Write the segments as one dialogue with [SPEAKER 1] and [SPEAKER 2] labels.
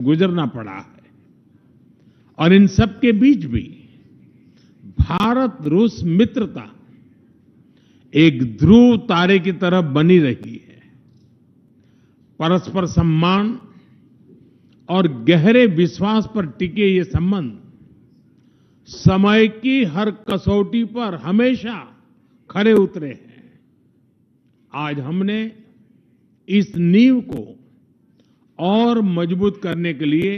[SPEAKER 1] गुजरना पड़ा है। और इन सब के बीच भी भारत रूस मित्रता एक ध्रुव तारे की तरह बनी रही है। परस्पर सम्मान और गहरे विश्वास पर टिके ये संबंध समय की हर कसौटी पर हमेशा खरे उतरे हैं। आज हमने इस नींव को और मजबूत करने के लिए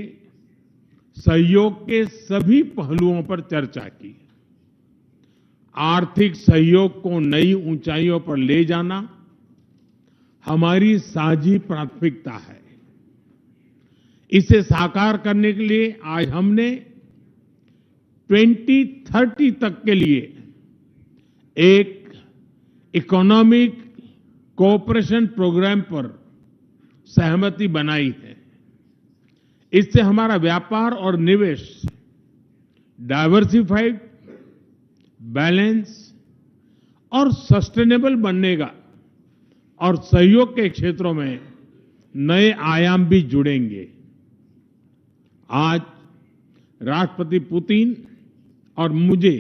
[SPEAKER 1] सहयोग के सभी पहलुओं पर चर्चा की। आर्थिक सहयोग को नई ऊंचाइयों पर ले जाना हमारी साझी प्राथमिकता है। इसे साकार करने के लिए आज हमने 2030 तक के लिए एक इकोनॉमिक कोऑपरेशन प्रोग्राम पर सहमति बनाई है। इससे हमारा व्यापार और निवेश डाइवर्सिफाइड, बैलेंस और सस्टेनेबल बनेगा और सहयोग के क्षेत्रों में नए आयाम भी जुड़ेंगे। आज राष्ट्रपति पुतिन और मुझे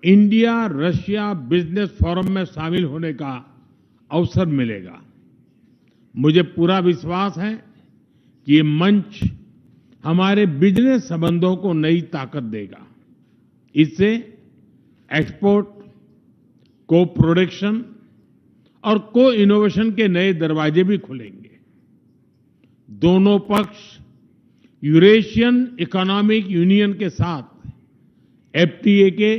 [SPEAKER 1] इंडिया रशिया बिजनेस फोरम में शामिल होने का अवसर मिलेगा। मुझे पूरा विश्वास है कि ये मंच हमारे बिजनेस संबंधों को नई ताकत देगा। इससे एक्सपोर्ट, को प्रोडक्शन और को इनोवेशन के नए दरवाजे भी खुलेंगे। दोनों पक्ष यूरेशियन इकोनॉमिक यूनियन के साथ एफटीए के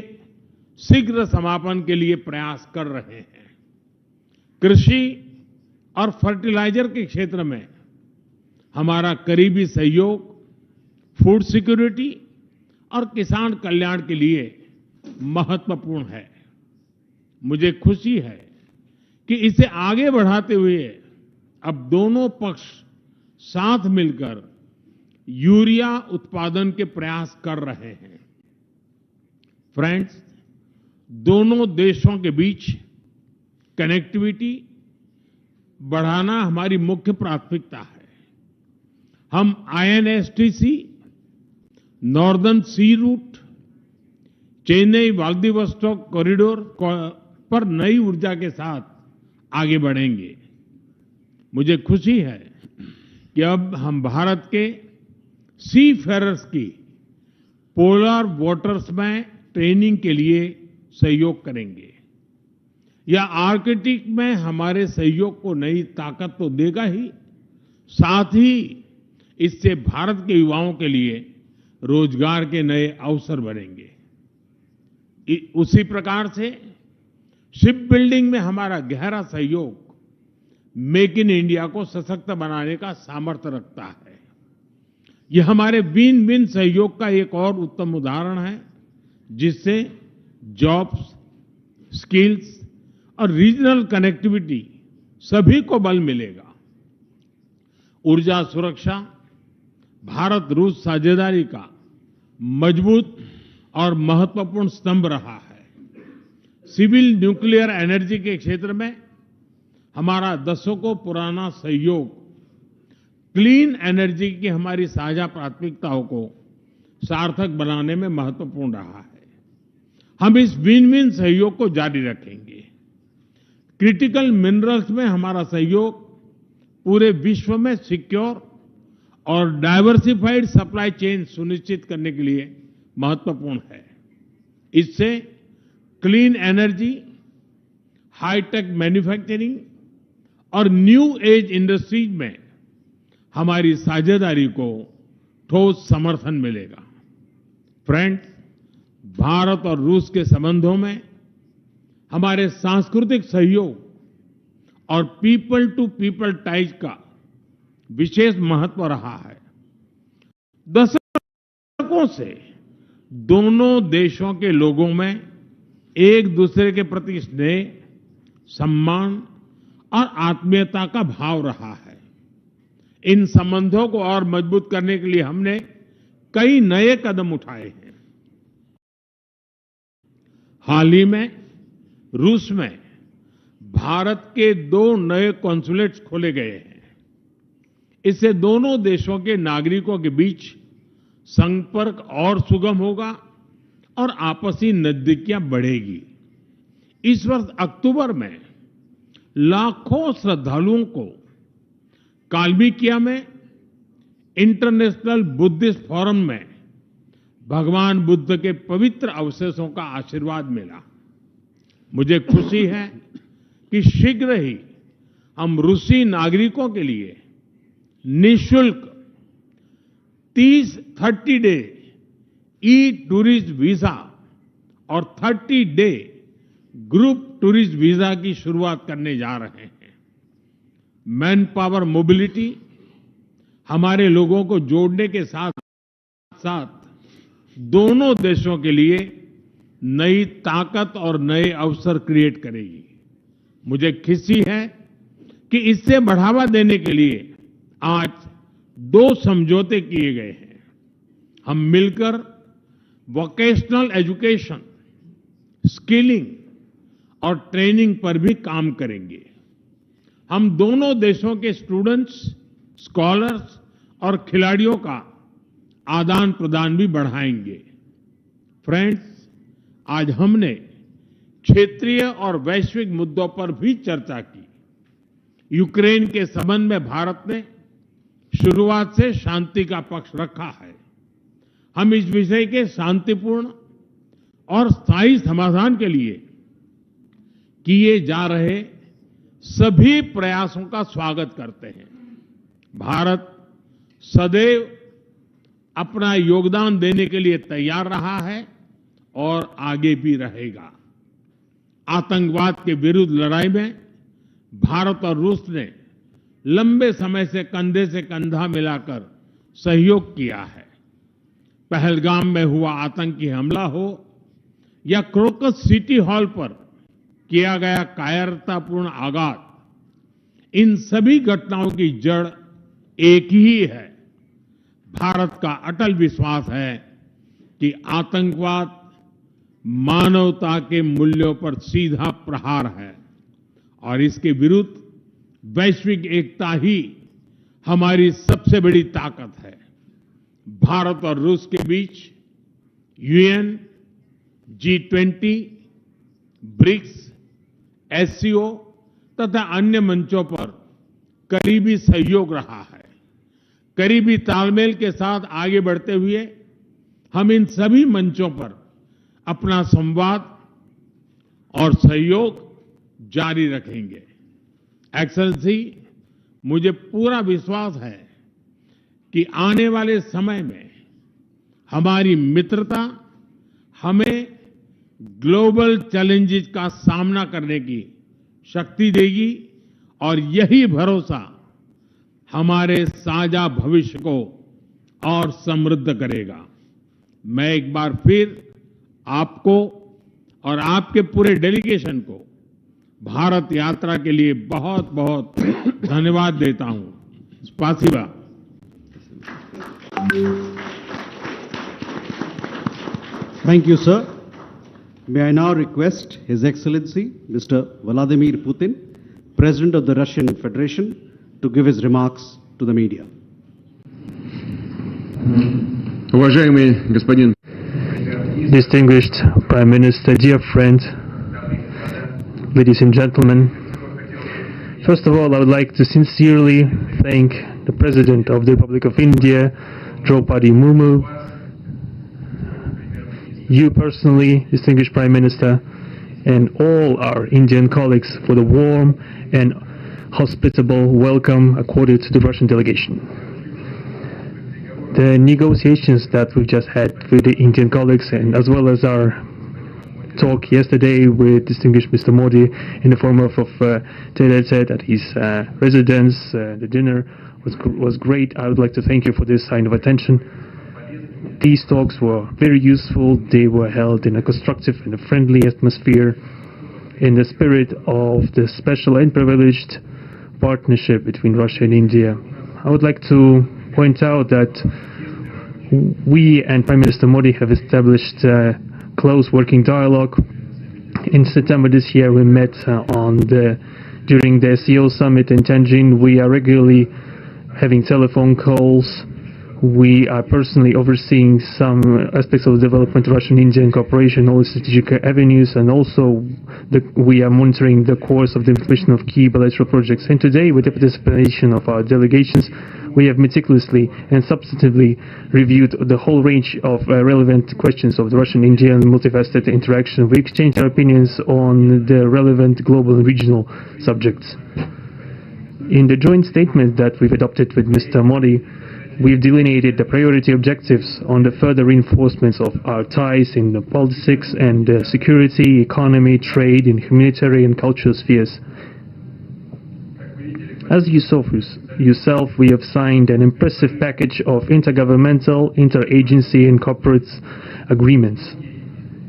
[SPEAKER 1] शीघ्र समापन के लिए प्रयास कर रहे हैं। कृषि और फर्टिलाइजर के क्षेत्र में हमारा करीबी सहयोग फूड सिक्योरिटी और किसान कल्याण के लिए महत्वपूर्ण है। मुझे खुशी है कि इसे आगे बढ़ाते हुए अब दोनों पक्ष साथ मिलकर यूरिया उत्पादन के प्रयास कर रहे हैं। फ्रेंड्स, दोनों देशों के बीच कनेक्टिविटी बढ़ाना हमारी मुख्य प्राथमिकता है। हम आईएनएसटीसी, नॉर्दर्न सी रूट, चेन्नई व्लादिवोस्टोक कॉरिडोर पर नई ऊर्जा के साथ आगे बढ़ेंगे। मुझे खुशी है कि अब हम भारत के सी फेरर्स की पोलर वाटर्स में ट्रेनिंग के लिए सहयोग करेंगे। यह आर्कटिक में हमारे सहयोग को नई ताकत तो देगा ही, साथ ही इससे भारत के युवाओं के लिए रोजगार के नए अवसर बनेंगे। उसी प्रकार से शिप बिल्डिंग में हमारा गहरा सहयोग मेक इन इंडिया को सशक्त बनाने का सामर्थ्य रखता है। यह हमारे विन विन सहयोग का एक और उत्तम उदाहरण है, जिससे जॉब्स, स्किल्स और रीजनल कनेक्टिविटी सभी को बल मिलेगा। ऊर्जा सुरक्षा भारत रूस साझेदारी का मजबूत और महत्वपूर्ण स्तंभ रहा है। सिविल न्यूक्लियर एनर्जी के क्षेत्र में हमारा दशकों पुराना सहयोग क्लीन एनर्जी की हमारी साझा प्राथमिकताओं को सार्थक बनाने में महत्वपूर्ण रहा है। हम इस विन विन सहयोग को जारी रखेंगे। क्रिटिकल मिनरल्स में हमारा सहयोग पूरे विश्व में सिक्योर और डाइवर्सिफाइड सप्लाई चेन सुनिश्चित करने के लिए महत्वपूर्ण है। इससे क्लीन एनर्जी, हाईटेक मैन्युफैक्चरिंग और न्यू एज इंडस्ट्रीज में हमारी साझेदारी को ठोस समर्थन मिलेगा। फ्रेंड्स, भारत और रूस के संबंधों में हमारे सांस्कृतिक सहयोग और पीपल टू पीपल टाइज का विशेष महत्व रहा है। दशकों से दोनों देशों के लोगों में एक दूसरे के प्रति स्नेह, सम्मान और आत्मीयता का भाव रहा है। इन संबंधों को और मजबूत करने के लिए हमने कई नए कदम उठाए हैं। हाल ही में रूस में भारत के 2 नए कॉन्सुलेट्स खोले गए हैं। इससे दोनों देशों के नागरिकों के बीच संपर्क और सुगम होगा और आपसी नजदीकियां बढ़ेगी। इस वर्ष अक्टूबर में लाखों श्रद्धालुओं को काल्मिकिया में इंटरनेशनल बुद्धिस्ट फोरम में भगवान बुद्ध के पवित्र अवशेषों का आशीर्वाद मिला। मुझे खुशी है कि शीघ्र ही हम रूसी नागरिकों के लिए निःशुल्क 30 डे ई टूरिस्ट वीजा और 30 डे ग्रुप टूरिस्ट वीजा की शुरुआत करने जा रहे हैं। मैन पावर मोबिलिटी हमारे लोगों को जोड़ने के साथ साथ दोनों देशों के लिए नई ताकत और नए अवसर क्रिएट करेगी। मुझे खुशी है कि इससे बढ़ावा देने के लिए आज 2 समझौते किए गए हैं। हम मिलकर वोकेशनल एजुकेशन, स्किलिंग और ट्रेनिंग पर भी काम करेंगे। हम दोनों देशों के स्टूडेंट्स, स्कॉलर्स और खिलाड़ियों का आदान प्रदान भी बढ़ाएंगे। फ्रेंड्स, आज हमने क्षेत्रीय और वैश्विक मुद्दों पर भी चर्चा की। यूक्रेन के संबंध में भारत ने शुरुआत से शांति का पक्ष रखा है। हम इस विषय के शांतिपूर्ण और स्थायी समाधान के लिए किए जा रहे सभी प्रयासों का स्वागत करते हैं। भारत सदैव अपना योगदान देने के लिए तैयार रहा है और आगे भी रहेगा। आतंकवाद के विरुद्ध लड़ाई में भारत और रूस ने लंबे समय से कंधे से कंधा मिलाकर सहयोग किया है। पहलगाम में हुआ आतंकी हमला हो या क्रोकस सिटी हॉल पर किया गया कायरतापूर्ण आघात, इन सभी घटनाओं की जड़ एक ही है। भारत का अटल विश्वास है कि आतंकवाद मानवता के मूल्यों पर सीधा प्रहार है और इसके विरुद्ध वैश्विक एकता ही हमारी सबसे बड़ी ताकत है। भारत और रूस के बीच यूएन, G20, ब्रिक्स, एससीओ तथा अन्य मंचों पर करीबी सहयोग रहा है। करीबी तालमेल के साथ आगे बढ़ते हुए हम इन सभी मंचों पर अपना संवाद और सहयोग जारी रखेंगे। एक्सेलेंसी, मुझे पूरा विश्वास है कि आने वाले समय में हमारी मित्रता हमें ग्लोबल चैलेंजेस का सामना करने की शक्ति देगी और यही भरोसा हमारे साझा भविष्य को और समृद्ध करेगा। मैं एक बार फिर आपको और आपके पूरे डेलीगेशन को भारत यात्रा के लिए बहुत बहुत धन्यवाद देता हूं। स्पासिबा।
[SPEAKER 2] Thank you, sir. May I now request His Excellency Mr. Vladimir Putin, President of the Russian Federation, to give his remarks to the media.
[SPEAKER 3] Уважаемый господин
[SPEAKER 4] Distinguished Prime Minister, dear friend, ladies and gentlemen, first of all, I would like to sincerely thank the President of the Republic of India, Draupadi Murmu, you personally, distinguished Prime Minister, and all our Indian colleagues for the warm and hospitable welcome accorded to the Russian delegation. The negotiations that we've just had with the Indian colleagues, and as well as our talk yesterday with distinguished Mr. Modi in the form of tete-a-tete at his residence, the dinner was great. I would like to thank you for this sign of attention. These talks were very useful. They were held in a constructive and a friendly atmosphere in the spirit of the special and privileged partnership between Russia and India. I would like to point out that we and Prime Minister Modi have established close working dialogue. In September this year, we met during the SEO summit in Tianjin. We are regularly having telephone calls. We are personally overseeing some aspects of the development of Russian-Indian cooperation, all the strategic avenues, and also we are monitoring the course of the implementation of key bilateral projects. And today, with the participation of our delegations, we have meticulously and substantively reviewed the whole range of relevant questions of the Russian-Indian multifaceted interaction. We exchanged our opinions on the relevant global and regional subjects. In the joint statement that we've adopted with Mr. Modi, we've delineated the priority objectives on the further reinforcements of our ties in the politics and security, economy, trade, and humanitarian cultural spheres. As you saw for yourself, we have signed an impressive package of intergovernmental, interagency, and corporate agreements.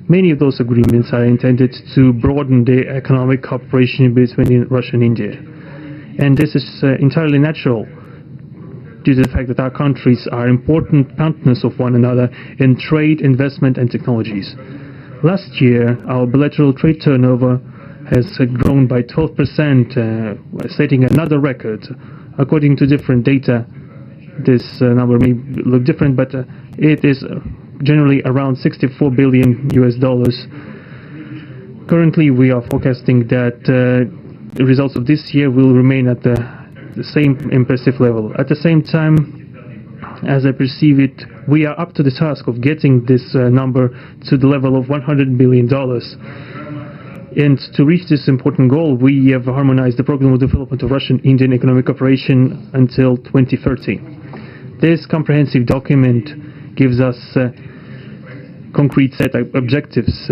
[SPEAKER 4] Many of those agreements are intended to broaden the economic cooperation between Russia and India. And this is entirely natural, due to the fact that our countries are important partners of one another in trade, investment, and technologies. Last year, our bilateral trade turnover has grown by 12%, setting another record. According to different data, this number may look different, but it is generally around $64 billion. Currently, we are forecasting that the results of this year will remain at the same impressive level. At the same time, as I perceive it, we are up to the task of getting this number to the level of $100 billion. And to reach this important goal, we have harmonized the program of development of Russian-Indian economic cooperation until 2030. This comprehensive document gives us concrete set of objectives.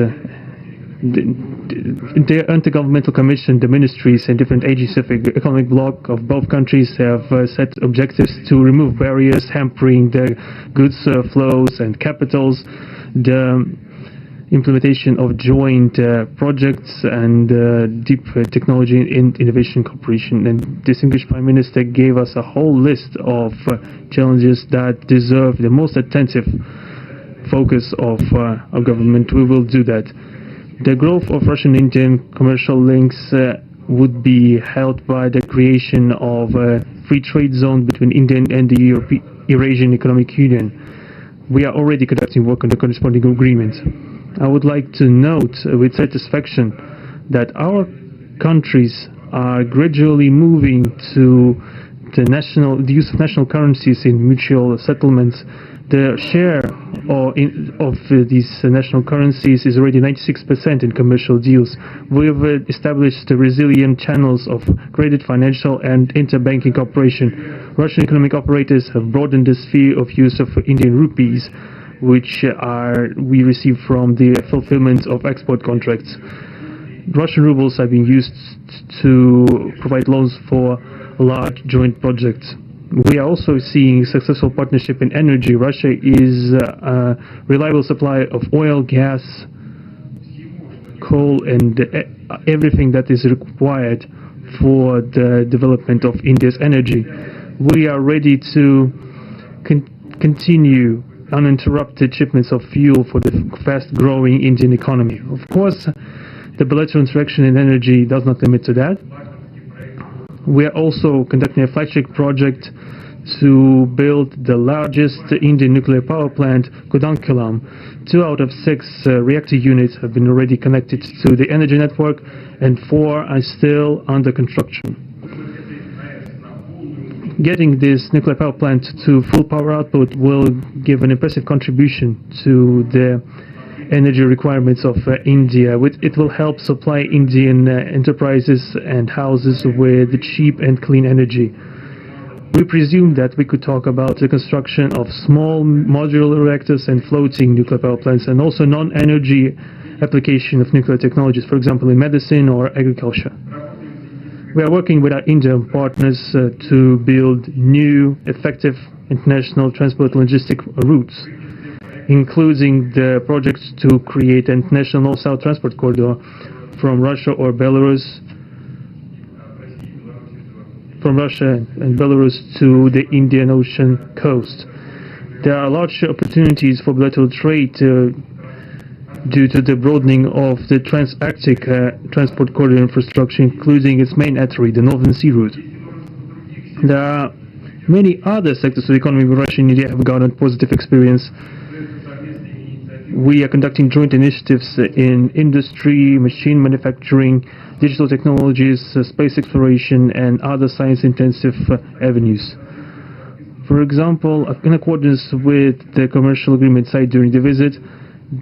[SPEAKER 4] The Intergovernmental Commission, the ministries and different agencies of the economic bloc of both countries have set objectives to remove barriers hampering the goods flows and capitals, the implementation of joint projects and deep technology and innovation cooperation. And distinguished Prime Minister gave us a whole list of challenges that deserve the most attentive focus of our government. We will do that. The growth of Russian-Indian commercial links would be helped by the creation of a free trade zone between India and the Eurasian Economic Union. We are already conducting work on the corresponding agreement. I would like to note with satisfaction that our countries are gradually moving to the use of national currencies in mutual settlements. The share of these national currencies is already 96% in commercial deals. We have established resilient channels of credit, financial, and interbanking cooperation. Russian economic operators have broadened the sphere of use of Indian rupees, which we receive from the fulfillment of export contracts. Russian rubles are being used to provide loans for large joint projects. We are also seeing successful partnership in energy. Russia is a reliable supplier of oil, gas, coal, and everything that is required for the development of India's energy. We are ready to continue uninterrupted shipments of fuel for the fast-growing Indian economy. Of course, the bilateral interaction in energy does not limit to that. We are also conducting a flagship project to build the largest Indian nuclear power plant, Kudankulam. 2 out of 6 reactor units have been already connected to the energy network, and 4 are still under construction. Getting this nuclear power plant to full power output will give an impressive contribution to the energy requirements of India. It will help supply Indian enterprises and houses with cheap and clean energy. We presume that we could talk about the construction of small modular reactors and floating nuclear power plants, and also non-energy application of nuclear technologies, for example in medicine or agriculture. We are working with our Indian partners to build new, effective international transport logistic routes, including the projects to create an international north-south transport corridor from Russia and Belarus to the Indian Ocean coast. There are large opportunities for bilateral trade due to the broadening of the Trans-Arctic transport corridor infrastructure, including its main artery, the Northern Sea Route. There are Many other sectors of the economy with Russia and India have garnered positive experience. We are conducting joint initiatives in industry, machine manufacturing, digital technologies, space exploration, and other science-intensive avenues. For example, in accordance with the commercial agreement signed during the visit,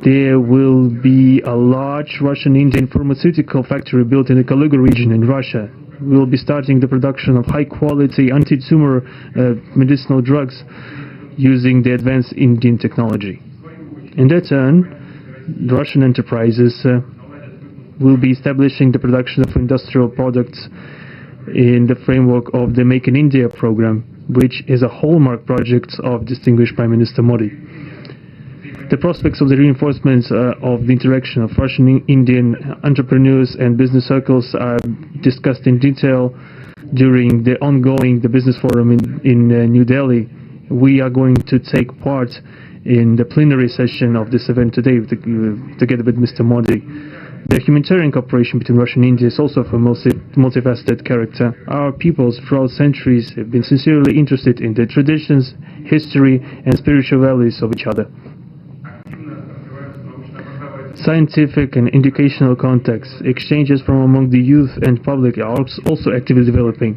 [SPEAKER 4] there will be a large Russian-Indian pharmaceutical factory built in the Kaluga region in Russia. We will be starting the production of high-quality anti-tumor medicinal drugs using the advanced Indian technology. In their turn, Russian enterprises will be establishing the production of industrial products in the framework of the Make in India program, which is a hallmark project of distinguished Prime Minister Modi. The prospects of the reinforcement of the interaction of Russian-Indian entrepreneurs and business circles are discussed in detail during the ongoing Business Forum in New Delhi. We are going to take part in the plenary session of this event today together with Mr. Modi. The humanitarian cooperation between Russia and India is also of a multifaceted character. Our peoples throughout centuries have been sincerely interested in the traditions, history, and spiritual values of each other. Scientific and educational contacts, exchanges from among the youth and public are also actively developing.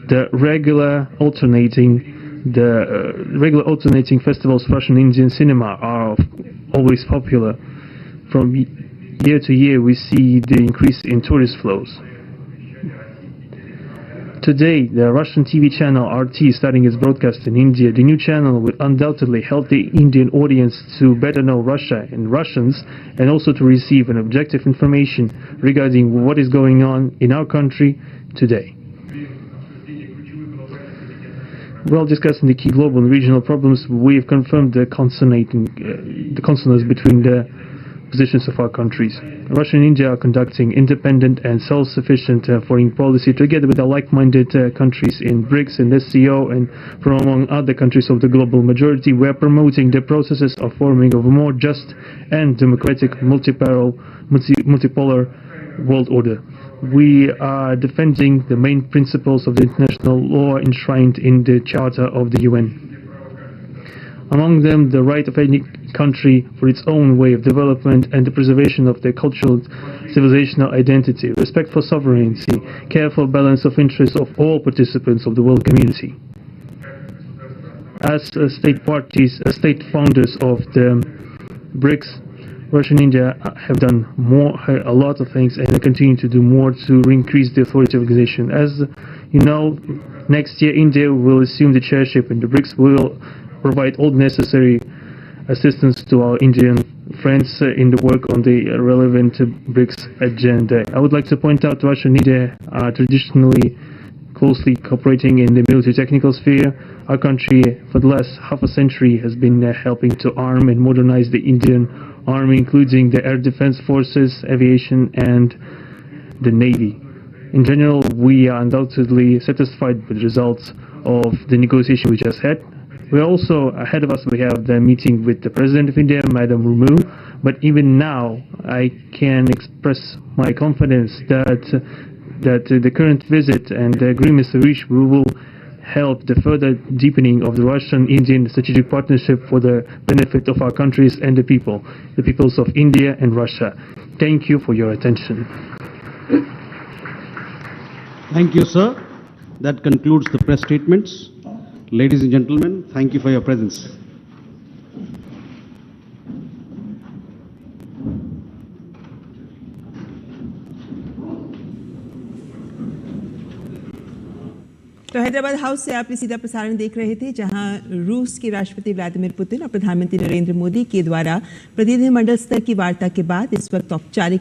[SPEAKER 4] The regular alternating festivals of Russian Indian cinema are always popular. From year to year, we see the increase in tourist flows. Today, the Russian TV channel RT is starting its broadcast in India. The new channel will undoubtedly help the Indian audience to better know Russia and Russians, and also to receive an objective information regarding what is going on in our country today. While discussing the key global and regional problems, we have confirmed the consonance between the positions of our countries. Russia and India are conducting independent and self-sufficient foreign policy together with our like-minded countries in BRICS and SCO, and from among other countries of the global majority. We are promoting the processes of forming of a more just and democratic multipolar world order. We are defending the main principles of the international law enshrined in the Charter of the UN. Among them, the right of any country for its own way of development and the preservation of their cultural civilizational identity, respect for sovereignty, careful balance of interests of all participants of the world community. As state founders of the BRICS, Russia and India have done a lot of things, and they continue to do more to increase the authority of the organization. As you know, next year India will assume the chairship, and the BRICS will provide all necessary assistance to our Indian friends in the work on the relevant BRICS agenda. I would like to point out Russia and India are traditionally closely cooperating in the military-technical sphere. Our country, for the last half a century, has been helping to arm and modernize the Indian Army, including the Air Defense Forces, aviation, and the Navy. In general, we are undoubtedly satisfied with the results of the negotiation we just had. We also, ahead of us, we have the meeting with the President of India, Madam Murmu. But even now, I can express my confidence that the current visit and the agreements reached will help the further deepening of the Russian-Indian strategic partnership for the benefit of our countries and the peoples of India and Russia. Thank you for your attention.
[SPEAKER 2] Thank you, sir. That concludes the press statements. Ladies and gentlemen, thank you for your presence.
[SPEAKER 5] तो Hyderabad house से आप सीधा प्रसारण देख रहे थे, जहां रूस के राष्ट्रपति व्लादिमीर पुतिन और प्रधानमंत्री नरेंद्र मोदी के द्वारा प्रतिनिधिमंडल स्तर की वार्ता के बाद इस वक्त औपचारिक